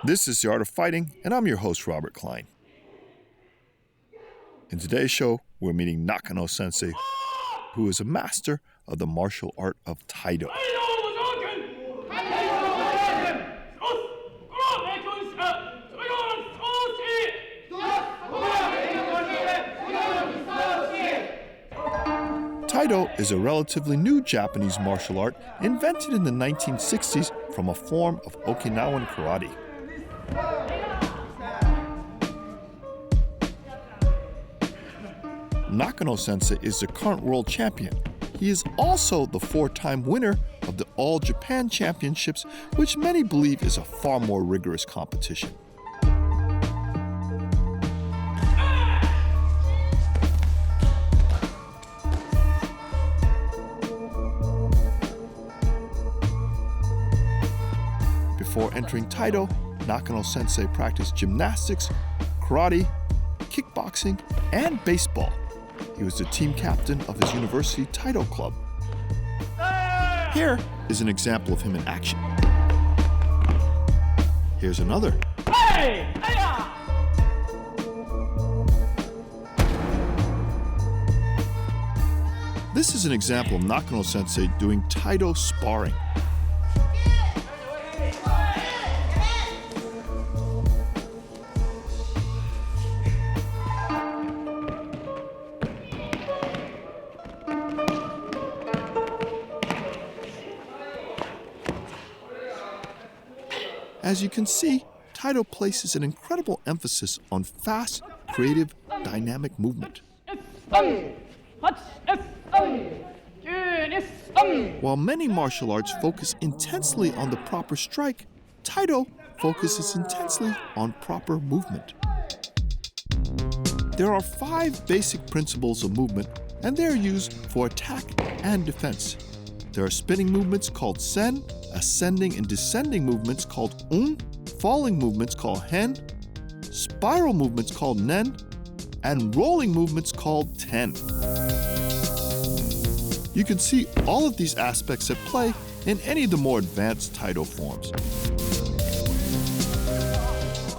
This is The Art of Fighting, and I'm your host, Robert Klein. In today's show, we're meeting Nakano-sensei, who is a master of the martial art of Taido. Taido is a relatively new Japanese martial art invented in the 1960s from a form of Okinawan Karate. Nakano-sensei is the current world champion. He is also the 4-time winner of the All Japan Championships, which many believe is a far more rigorous competition. Before entering Taido, Nakano-sensei practiced gymnastics, karate, kickboxing, and baseball. He was the team captain of his university Taido club. Here is an example of him in action. Here's another. This is an example of Nakano-sensei doing Taido sparring. As you can see, Taido places an incredible emphasis on fast, creative, dynamic movement. While many martial arts focus intensely on the proper strike, Taido focuses intensely on proper movement. There are 5 basic principles of movement, and they are used for attack and defense. There are spinning movements called sen, ascending and descending movements called falling movements called hen, spiral movements called nen, and rolling movements called ten. You can see all of these aspects at play in any of the more advanced Taido forms.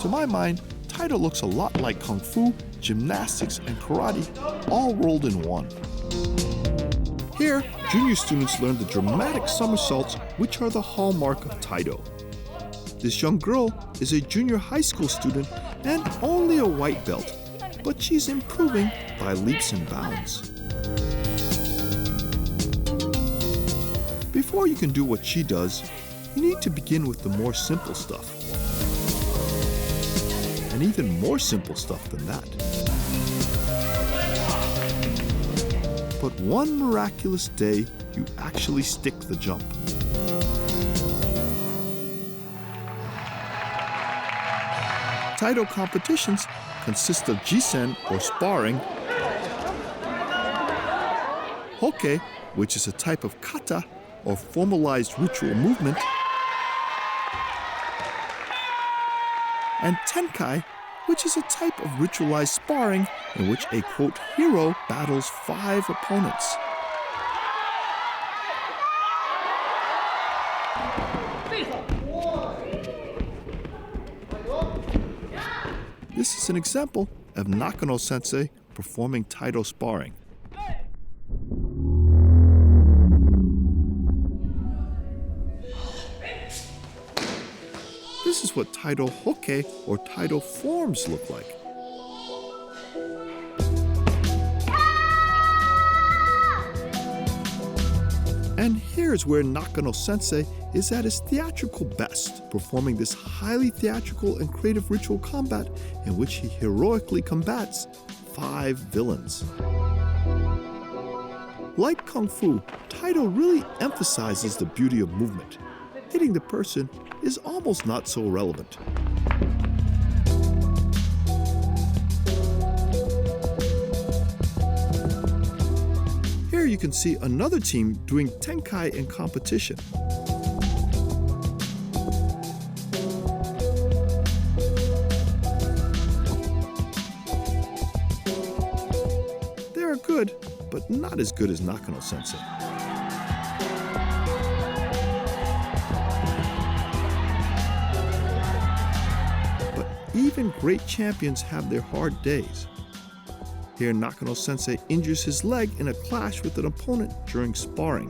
To my mind, Taido looks a lot like Kung Fu, gymnastics, and karate, all rolled in one. Here, junior students learn the dramatic somersaults, which are the hallmark of Taido. This young girl is a junior high school student and only a white belt, but she's improving by leaps and bounds. Before you can do what she does, you need to begin with the more simple stuff. And even more simple stuff than that. But one miraculous day, you actually stick the jump. Taido competitions consist of jisen, or sparring, hoke, which is a type of kata, or formalized ritual movement, and tenkai, which is a type of ritualized sparring in which a, quote, hero battles 5 opponents. This is an example of Nakano-sensei performing Taido sparring. This is what Taido hoke, or Taido forms, look like. And here's where Nakano-sensei is at his theatrical best, performing this highly theatrical and creative ritual combat in which he heroically combats 5 villains. Like Kung Fu, Taido really emphasizes the beauty of movement. Hitting the person is almost not so relevant. Here you can see another team doing tenkai in competition. They are good, but not as good as Nakano-sensei. even great champions have their hard days. Here, Nakano-sensei injures his leg in a clash with an opponent during sparring.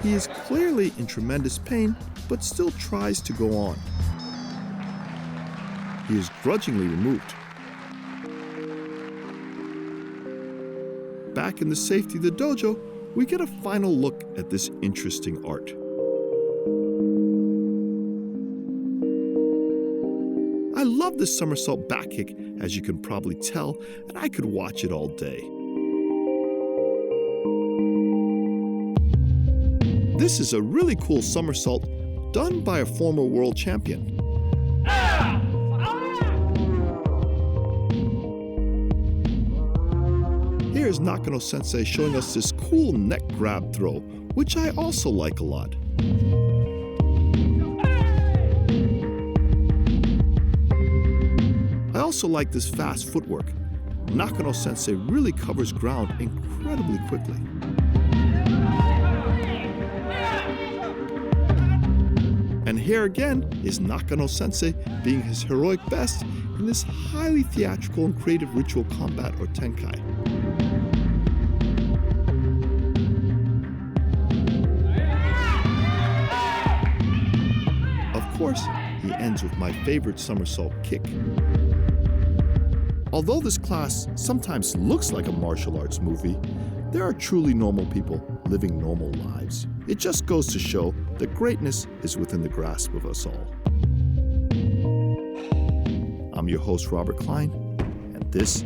He is clearly in tremendous pain, but still tries to go on. He is grudgingly removed. Back in the safety of the dojo, we get a final look at this interesting art. I love this somersault back kick, as you can probably tell, and I could watch it all day. This is a really cool somersault done by a former world champion. Here's Nakano-sensei showing us this cool neck grab throw, which I also like a lot. I also like this fast footwork. Nakano-sensei really covers ground incredibly quickly. And here again is Nakano-sensei being his heroic best in this highly theatrical and creative ritual combat or tenkai. Of course, he ends with my favorite somersault kick. Although this class sometimes looks like a martial arts movie, there are truly normal people living normal lives. It just goes to show that greatness is within the grasp of us all. I'm your host, Robert Klein, and this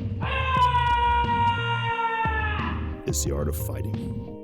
is The Art of Fighting.